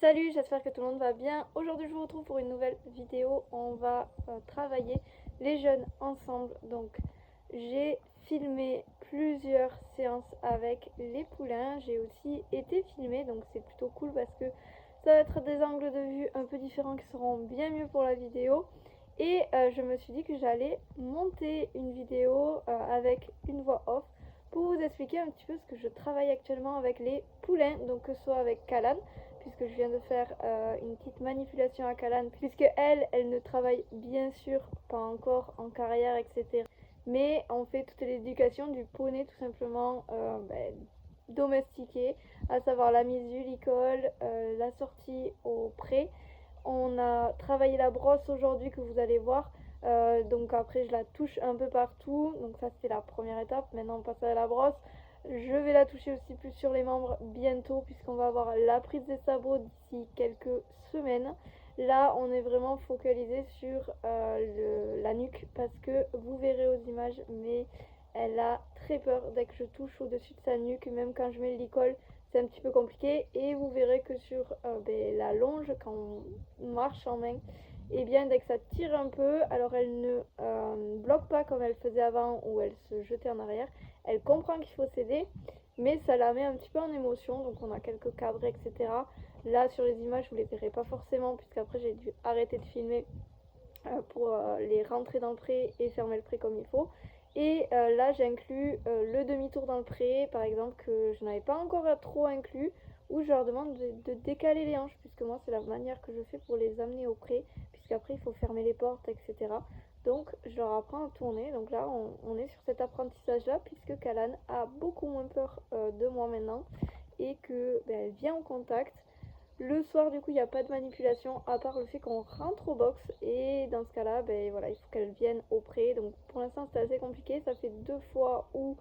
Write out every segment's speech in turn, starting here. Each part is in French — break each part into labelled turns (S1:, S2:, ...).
S1: Salut, j'espère que tout le monde va bien. Aujourd'hui, je vous retrouve pour une nouvelle vidéo. On va travailler les jeunes ensemble. Donc, j'ai filmé plusieurs séances avec les poulains. J'ai aussi été filmée, donc c'est plutôt cool parce que ça va être des angles de vue un peu différents qui seront bien mieux pour la vidéo. Et je me suis dit que j'allais monter une vidéo avec une voix off pour vous expliquer un petit peu ce que je travaille actuellement avec les poulains, donc que ce soit avec Calan, puisque je viens de faire une petite manipulation à Calan, puisque elle ne travaille bien sûr pas encore en carrière, etc. Mais on fait toute l'éducation du poney tout simplement domestiqué, à savoir la mise du licol, la sortie au pré. On a travaillé la brosse aujourd'hui que vous allez voir. Donc après je la touche un peu partout. Donc ça c'était la première étape. Maintenant on passe à la brosse. Je vais la toucher aussi plus sur les membres bientôt puisqu'on va avoir la prise des sabots d'ici quelques semaines. Là on est vraiment focalisé sur la nuque parce que vous verrez aux images, mais elle a très peur dès que je touche au-dessus de sa nuque. Même quand je mets le licol, c'est un petit peu compliqué. Et vous verrez que sur la longe, quand on marche en main, et bien dès que ça tire un peu, alors elle ne bloque pas comme elle faisait avant où elle se jetait en arrière. Elle comprend qu'il faut céder, mais ça la met un petit peu en émotion. Donc on a quelques cadres, etc. Là sur les images vous les verrez pas forcément puisqu'après j'ai dû arrêter de filmer pour les rentrer dans le pré et fermer le pré comme il faut. Et là j'inclus le demi-tour dans le pré par exemple, que je n'avais pas encore trop inclus, où je leur demande de décaler les hanches, puisque moi c'est la manière que je fais pour les amener au pré, puisqu'après il faut fermer les portes, etc. Donc je leur apprends à tourner. Donc là on est sur cet apprentissage là, puisque Calan a beaucoup moins peur de moi maintenant, et que elle vient en contact. Le soir, du coup, il n'y a pas de manipulation à part le fait qu'on rentre au box. Et dans ce cas-là, voilà, il faut qu'elle vienne au pré. Donc pour l'instant, c'est assez compliqué. Ça fait 2 fois où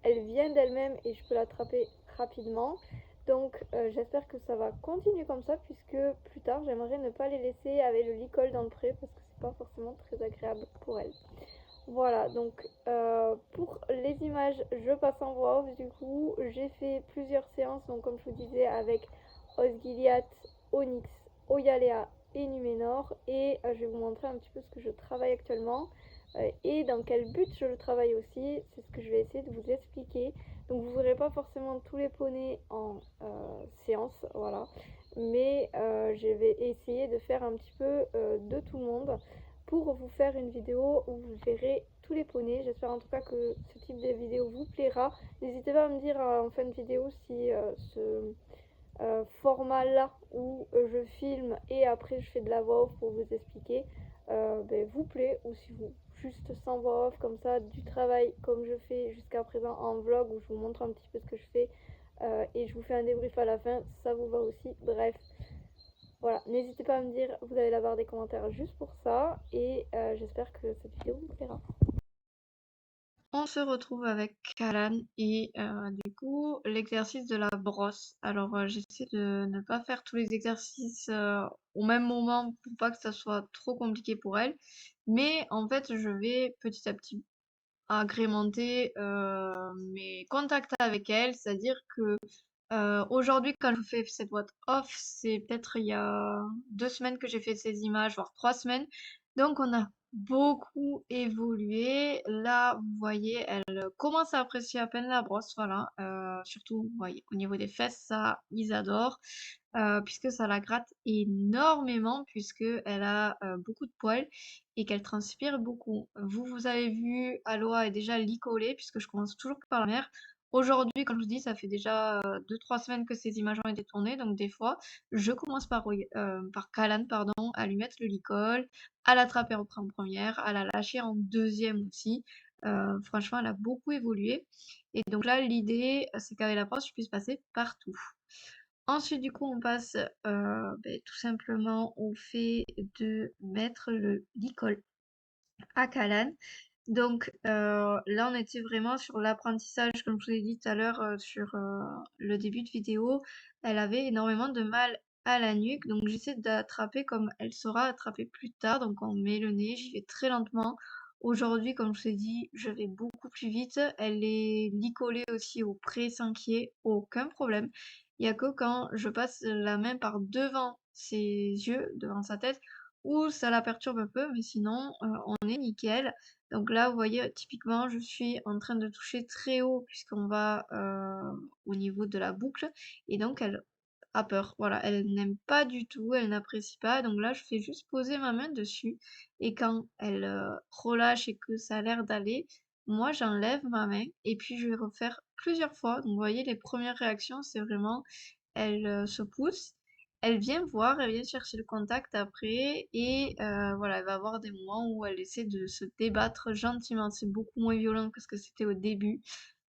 S1: elle vient d'elle-même et je peux l'attraper rapidement. Donc j'espère que ça va continuer comme ça, puisque plus tard, j'aimerais ne pas les laisser avec le licol dans le pré parce que c'est pas forcément très agréable pour elles. Voilà, donc pour les images, je passe en voix off. Du coup, j'ai fait plusieurs séances, donc comme je vous disais, avec Osgiliath, Onyx, Oyalea et Numénor. Et je vais vous montrer un petit peu ce que je travaille actuellement et dans quel but je le travaille aussi. C'est ce que je vais essayer de vous expliquer. Donc vous ne verrez pas forcément tous les poneys en séance, voilà. Mais je vais essayer de faire un petit peu de tout le monde pour vous faire une vidéo où vous verrez tous les poneys. J'espère en tout cas que ce type de vidéo vous plaira. N'hésitez pas à me dire en fin de vidéo si ce format là où je filme et après je fais de la voix off pour vous expliquer vous plaît, ou si vous juste sans voix off comme ça, du travail comme je fais jusqu'à présent en vlog où je vous montre un petit peu ce que je fais et je vous fais un débrief à la fin, ça vous va aussi. Bref, voilà, n'hésitez pas à me dire, vous avez la barre des commentaires juste pour ça, et j'espère que cette vidéo vous plaira.
S2: On se retrouve avec Calan et du coup l'exercice de la brosse. Alors j'essaie de ne pas faire tous les exercices au même moment pour pas que ça soit trop compliqué pour elle. Mais en fait je vais petit à petit agrémenter mes contacts avec elle. C'est-à-dire que aujourd'hui quand je fais cette boîte off, c'est peut-être il y a 2 semaines que j'ai fait ces images, voire 3 semaines. Donc on a beaucoup évolué. Là, vous voyez, elle commence à apprécier à peine la brosse, voilà. Surtout, vous voyez, au niveau des fesses, ça, ils adorent. Puisque ça la gratte énormément, puisque elle a beaucoup de poils et qu'elle transpire beaucoup. Vous avez vu, Aloha est déjà licolée, puisque je commence toujours par la mère. Aujourd'hui, comme je vous dis, ça fait déjà 2-3 semaines que ces images ont été tournées, donc des fois, je commence par Calan, pardon, à lui mettre le licol, à l'attraper en première, à la lâcher en deuxième aussi. Franchement, elle a beaucoup évolué. Et donc là, l'idée, c'est qu'avec la brosse, je puisse passer partout. Ensuite, du coup, on passe tout simplement au fait de mettre le licol à Calan. Donc là, on était vraiment sur l'apprentissage, comme je vous ai dit tout à l'heure sur le début de vidéo. Elle avait énormément de mal à la nuque, donc j'essaie d'attraper comme elle saura attraper plus tard. Donc on met le nez, j'y vais très lentement. Aujourd'hui, comme je vous ai dit, je vais beaucoup plus vite. Elle est licolée aussi au pré sans qu'il y ait aucun problème. Il y a que quand je passe la main par devant ses yeux, devant sa tête, où ça la perturbe un peu, mais sinon, on est nickel. Donc là, vous voyez, typiquement, je suis en train de toucher très haut puisqu'on va, au niveau de la boucle et donc elle a peur. Voilà, elle n'aime pas du tout, elle n'apprécie pas. Donc là, je fais juste poser ma main dessus et quand elle, relâche et que ça a l'air d'aller, moi, j'enlève ma main et puis je vais refaire plusieurs fois. Donc vous voyez, les premières réactions, c'est vraiment elle, se pousse, elle vient voir, elle vient chercher le contact après et voilà, elle va avoir des moments où elle essaie de se débattre gentiment. C'est beaucoup moins violent que ce que c'était au début,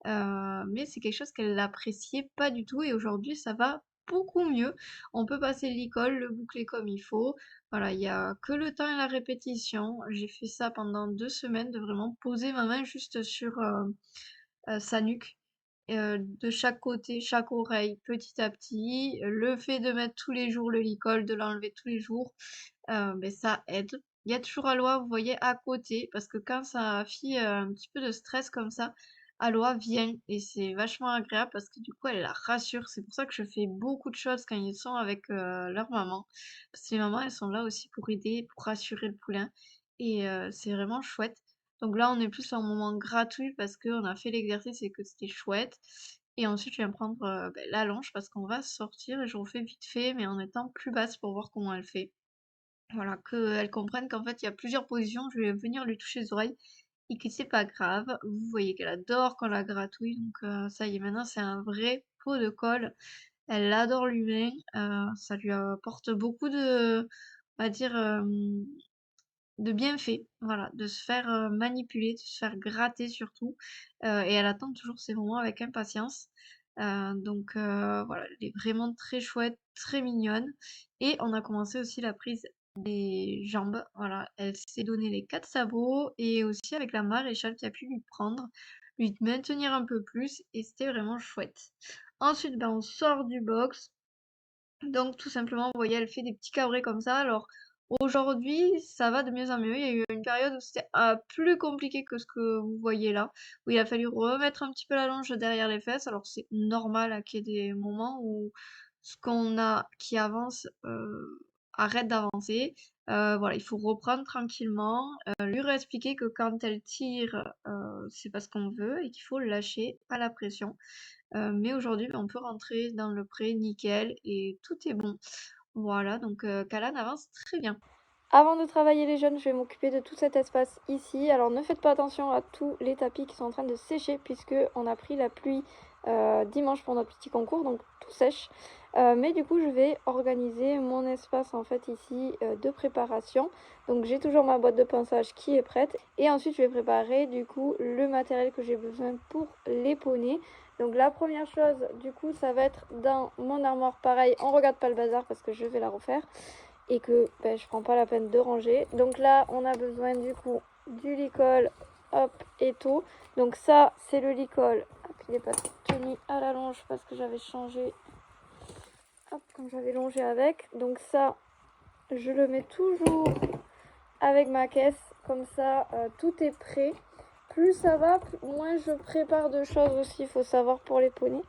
S2: mais c'est quelque chose qu'elle appréciait pas du tout et aujourd'hui ça va beaucoup mieux. On peut passer l'école, le boucler comme il faut. Voilà, il y a que le temps et la répétition. J'ai fait ça pendant 2 semaines, de vraiment poser ma main juste sur, sa nuque, de chaque côté, chaque oreille, petit à petit. Le fait de mettre tous les jours le licol, de l'enlever tous les jours, beh, ça aide. Il y a toujours Aloha, vous voyez, à côté, parce que quand sa fille a un petit peu de stress comme ça, Aloha vient et c'est vachement agréable parce que du coup, elle la rassure. C'est pour ça que je fais beaucoup de choses quand ils sont avec, leur maman. Parce que les mamans, elles sont là aussi pour aider, pour rassurer le poulain et c'est vraiment chouette. Donc là, on est plus en moment gratuit parce qu'on a fait l'exercice et que c'était chouette. Et ensuite, je viens prendre la longe parce qu'on va sortir et je refais vite fait, mais en étant plus basse pour voir comment elle fait. Voilà, qu'elle comprenne qu'en fait, il y a plusieurs positions. Je vais venir lui toucher les oreilles et que c'est pas grave. Vous voyez qu'elle adore quand la gratouille. Donc ça y est, maintenant, c'est un vrai pot de colle. Elle adore l'humain. Ça lui apporte beaucoup de, on va dire, de bienfaits, voilà, de se faire, manipuler, de se faire gratter surtout, et elle attend toujours ces moments avec impatience. Donc voilà, elle est vraiment très chouette, très mignonne et on a commencé aussi la prise des jambes, voilà. Elle s'est donné les 4 sabots et aussi avec la maréchale qui a pu lui prendre, lui maintenir un peu plus et c'était vraiment chouette. Ensuite, ben, on sort du box, donc tout simplement, vous voyez, elle fait des petits cabrets comme ça. Alors aujourd'hui, ça va de mieux en mieux. Il y a eu une période où c'était plus compliqué que ce que vous voyez là, où il a fallu remettre un petit peu la longe derrière les fesses. Alors c'est normal qu'il y ait des moments où ce qu'on a qui avance arrête d'avancer. Voilà, il faut reprendre tranquillement, lui réexpliquer que quand elle tire, c'est parce qu'on veut et qu'il faut lâcher, pas la pression. Mais aujourd'hui, on peut rentrer dans le pré nickel et tout est bon. Voilà, donc Calan avance très bien.
S1: Avant de travailler les jeunes, je vais m'occuper de tout cet espace ici. Alors ne faites pas attention à tous les tapis qui sont en train de sécher puisque on a pris la pluie dimanche pour notre petit concours, donc tout sèche. Mais du coup, je vais organiser mon espace en fait ici de préparation. Donc j'ai toujours ma boîte de pinçage qui est prête. Et ensuite, je vais préparer du coup le matériel que j'ai besoin pour les poneys. Donc la première chose, du coup, ça va être dans mon armoire. Pareil, on regarde pas le bazar parce que je vais la refaire et que ben, je prends pas la peine de ranger. Donc là, on a besoin du coup du licol, hop, et tout. Donc ça, c'est le licol. Hop, il n'est pas tenu à la longe parce que j'avais changé, hop, comme j'avais longé avec. Donc ça, je le mets toujours avec ma caisse. Comme ça, tout est prêt. Plus ça va, moins je prépare de choses aussi, il faut savoir pour les poneys.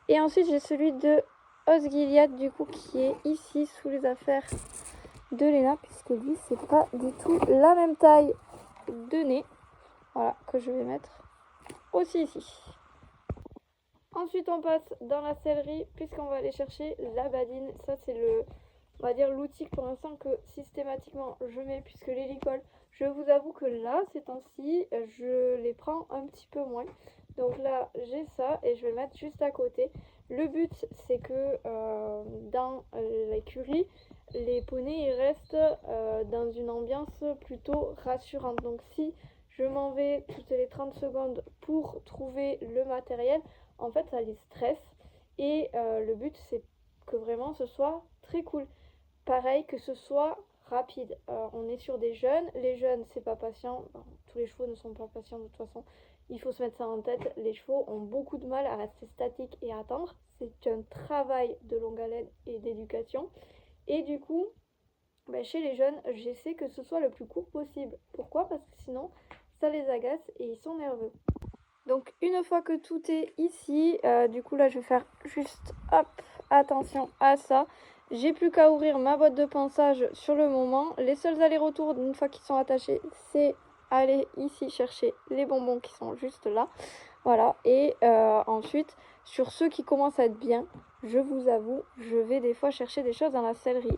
S1: Et ensuite, j'ai celui de Osgiliath, du coup, qui est ici sous les affaires de Léna, puisque lui, c'est pas du tout la même taille de nez. Voilà, que je vais mettre aussi ici. Ensuite, on passe dans la sellerie, puisqu'on va aller chercher la badine. Ça, c'est on va dire l'outil pour l'instant que systématiquement je mets, puisque les licoles, je vous avoue que là, ces temps-ci, je les prends un petit peu moins. Donc là, j'ai ça et je vais le mettre juste à côté. Le but, c'est que dans l'écurie, les poneys ils restent dans une ambiance plutôt rassurante. Donc si je m'en vais toutes les 30 secondes pour trouver le matériel, en fait, ça les stresse. Et le but, c'est que vraiment ce soit très cool. Pareil, que ce soit rapide. On est sur des jeunes. Les jeunes, c'est pas patient. Enfin, tous les chevaux ne sont pas patients de toute façon. Il faut se mettre ça en tête. Les chevaux ont beaucoup de mal à rester statiques et à attendre. C'est un travail de longue haleine et d'éducation. Et du coup, chez les jeunes, j'essaie que ce soit le plus court possible. Pourquoi? Parce que sinon, ça les agace et ils sont nerveux. Donc une fois que tout est ici, du coup là je vais faire juste hop attention à ça. J'ai plus qu'à ouvrir ma boîte de pinçage sur le moment. Les seuls allers-retours, une fois qu'ils sont attachés, c'est aller ici chercher les bonbons qui sont juste là. Voilà, et ensuite, sur ceux qui commencent à être bien, je vous avoue, je vais des fois chercher des choses dans la sellerie.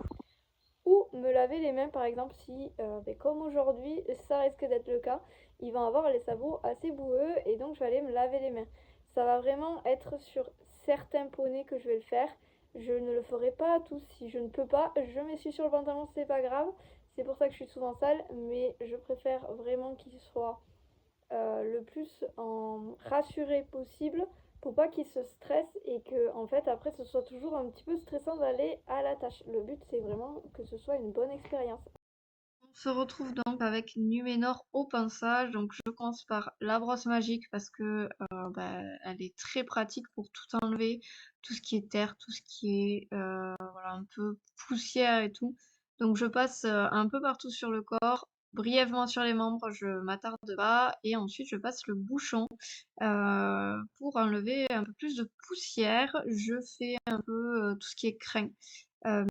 S1: Ou me laver les mains, par exemple, si, comme aujourd'hui, ça risque d'être le cas, il va avoir les sabots assez boueux, et donc je vais aller me laver les mains. Ça va vraiment être sur certains poneys que je vais le faire. Je ne le ferai pas à tous. Si je ne peux pas, je m'essuie sur le pantalon, c'est pas grave. C'est pour ça que je suis souvent sale, mais je préfère vraiment qu'il soit le plus rassuré possible pour pas qu'il se stresse et que en fait après ce soit toujours un petit peu stressant d'aller à la tâche. Le but c'est vraiment que ce soit une bonne expérience.
S2: On se retrouve donc avec Numénor au pinçage. Donc je commence par la brosse magique parce que elle est très pratique pour tout enlever, tout ce qui est terre, tout ce qui est voilà, un peu poussière et tout. Donc je passe un peu partout sur le corps, brièvement sur les membres, je m'attarde pas, et ensuite je passe le bouchon pour enlever un peu plus de poussière. Je fais un peu tout ce qui est crin.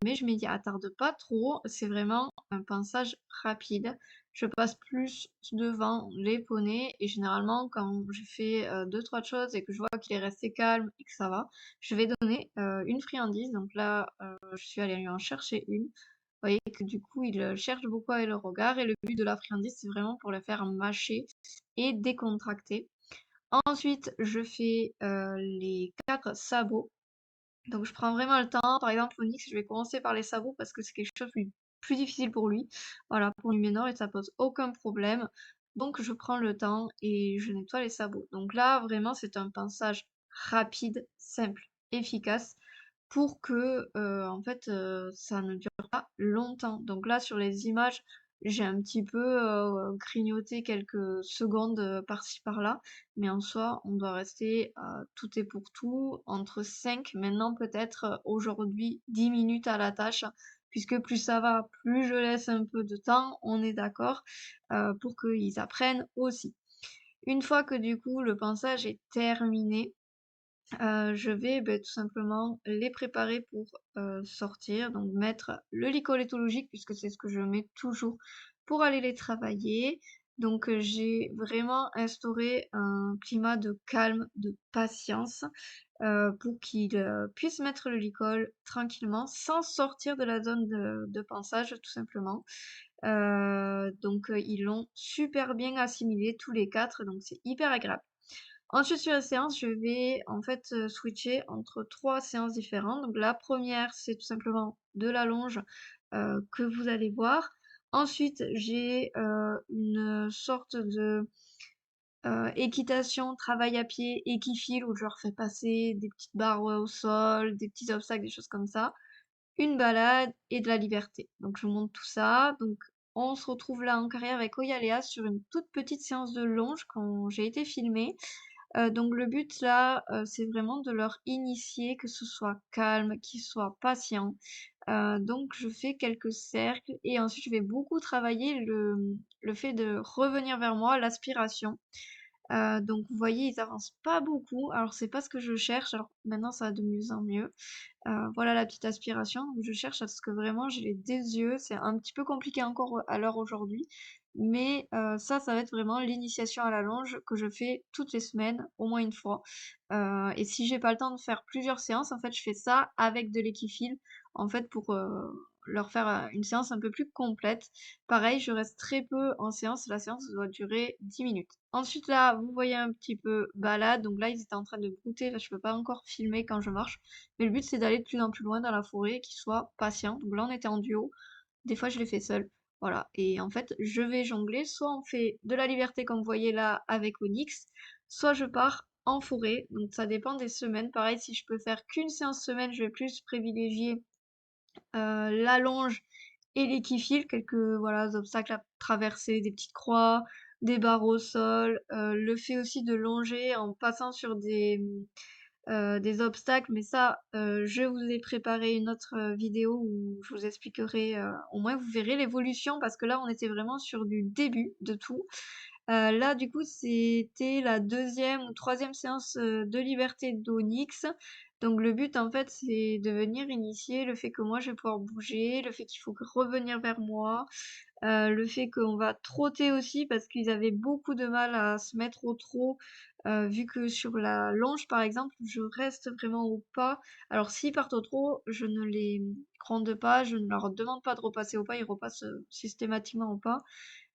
S2: Mais je m'y attarde pas trop, c'est vraiment un pinçage rapide. Je passe plus devant les poneys et généralement quand j'ai fait 2-3 choses et que je vois qu'il est resté calme et que ça va, je vais donner une friandise. Donc là, je suis allée lui en chercher une. Vous voyez que du coup, il cherche beaucoup avec le regard, et le but de la friandise, c'est vraiment pour le faire mâcher et décontracter. Ensuite, je fais les 4 sabots. Donc je prends vraiment le temps. Par exemple, Onyx, je vais commencer par les sabots parce que c'est quelque chose de plus difficile pour lui. Voilà, pour Numénor, et ça pose aucun problème. Donc je prends le temps et je nettoie les sabots. Donc là, vraiment, c'est un pinçage rapide, simple, efficace pour que en fait ça ne dure pas longtemps. Donc là, sur les images, j'ai un petit peu grignoté quelques secondes par-ci par-là, mais en soi, on doit rester tout est pour tout entre 5, maintenant peut-être aujourd'hui 10 minutes à la tâche, puisque plus ça va, plus je laisse un peu de temps, on est d'accord, pour qu'ils apprennent aussi. Une fois que du coup le pinçage est terminé, je vais tout simplement les préparer pour sortir, donc mettre le licol éthologique puisque c'est ce que je mets toujours pour aller les travailler. Donc j'ai vraiment instauré un climat de calme, de patience, pour qu'ils puissent mettre le licol tranquillement sans sortir de la zone de pinçage tout simplement. Donc ils l'ont super bien assimilé tous les 4, donc c'est hyper agréable. Ensuite, sur les séances, je vais en fait switcher entre 3 séances différentes. Donc la première, c'est tout simplement de la longe que vous allez voir. Ensuite, j'ai une sorte de équitation, travail à pied, équifile, où je leur fais passer des petites barres au sol, des petits obstacles, des choses comme ça. Une balade et de la liberté. Donc je monte tout ça. Donc on se retrouve là en carrière avec Oyalea sur une toute petite séance de longe quand j'ai été filmée. Donc le but là, c'est vraiment de leur initier, que ce soit calme, qu'ils soient patients. Donc je fais quelques cercles et ensuite je vais beaucoup travailler le fait de revenir vers moi, l'aspiration. Donc vous voyez, ils avancent pas beaucoup. Alors c'est pas ce que je cherche, alors maintenant ça va de mieux en mieux. Voilà la petite aspiration. Donc je cherche à ce que vraiment j'ai les des yeux. C'est un petit peu compliqué encore à l'heure aujourd'hui, mais ça va être vraiment l'initiation à la longe que je fais toutes les semaines, au moins une fois. Et si j'ai pas le temps de faire plusieurs séances, en fait, je fais ça avec de l'équifile, en fait, pour leur faire une séance un peu plus complète. Pareil, je reste très peu en séance. La séance doit durer 10 minutes. Ensuite, là, vous voyez un petit peu balade. Donc là, ils étaient en train de brouter. Là, je peux pas encore filmer quand je marche. Mais le but, c'est d'aller de plus en plus loin dans la forêt et qu'ils soient patients. Donc là, on était en duo. Des fois, je les fais seule. Voilà. Et en fait, je vais jongler. Soit on fait de la liberté, comme vous voyez là, avec Onyx. Soit je pars en forêt. Donc ça dépend des semaines. Pareil, si je peux faire qu'une séance semaine, je vais plus privilégier la longe et l'équifile. Quelques voilà, obstacles à traverser, des petites croix, des barres au sol. Le fait aussi de longer en passant sur des obstacles, mais ça, je vous ai préparé une autre vidéo où je vous expliquerai, au moins vous verrez l'évolution, parce que là on était vraiment sur du début de tout. Là, du coup, c'était la deuxième ou troisième séance de liberté d'Onyx. Donc le but, en fait, c'est de venir initier le fait que moi, je vais pouvoir bouger, le fait qu'il faut revenir vers moi, le fait qu'on va trotter aussi parce qu'ils avaient beaucoup de mal à se mettre au trot, vu que sur la longe, par exemple, je reste vraiment au pas. Alors s'ils partent au trot, je ne les gronde pas, je ne leur demande pas de repasser au pas, ils repassent systématiquement au pas.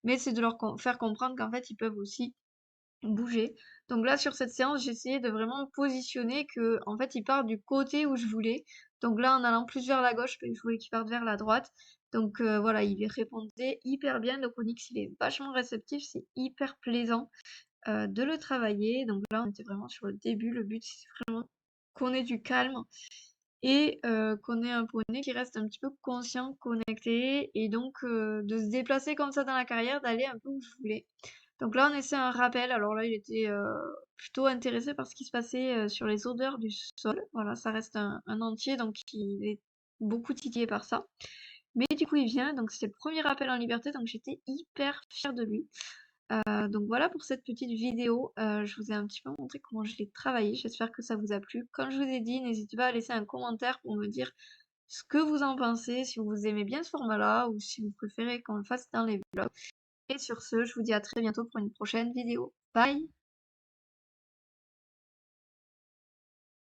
S2: Mais c'est de leur faire comprendre qu'en fait, ils peuvent aussi bouger. Donc là, sur cette séance, j'ai essayé de vraiment me positionner que, en fait, ils partent du côté où je voulais. Donc là, en allant plus vers la gauche, je voulais qu'ils partent vers la droite. Donc voilà, il répondait hyper bien. Donc Onyx, il est vachement réceptif, c'est hyper plaisant de le travailler. Donc là, on était vraiment sur le début. Le but, c'est vraiment qu'on ait du calme et qu'on ait un poney qui reste un petit peu conscient, connecté, et donc de se déplacer comme ça dans la carrière, d'aller un peu où je voulais. Donc là, on essaie un rappel. Alors là, il était plutôt intéressé par ce qui se passait sur les odeurs du sol. Voilà, ça reste un entier, donc il est beaucoup titillé par ça. Mais du coup, il vient, donc c'est le premier rappel en liberté, donc j'étais hyper fière de lui. Donc voilà pour cette petite vidéo. Je vous ai un petit peu montré comment je l'ai travaillé. J'espère que ça vous a plu. Comme je vous ai dit, n'hésitez pas à laisser un commentaire pour me dire ce que vous en pensez, si vous aimez bien ce format-là ou si vous préférez qu'on le fasse dans les vlogs. Et sur ce, je vous dis à très bientôt pour une prochaine vidéo. Bye!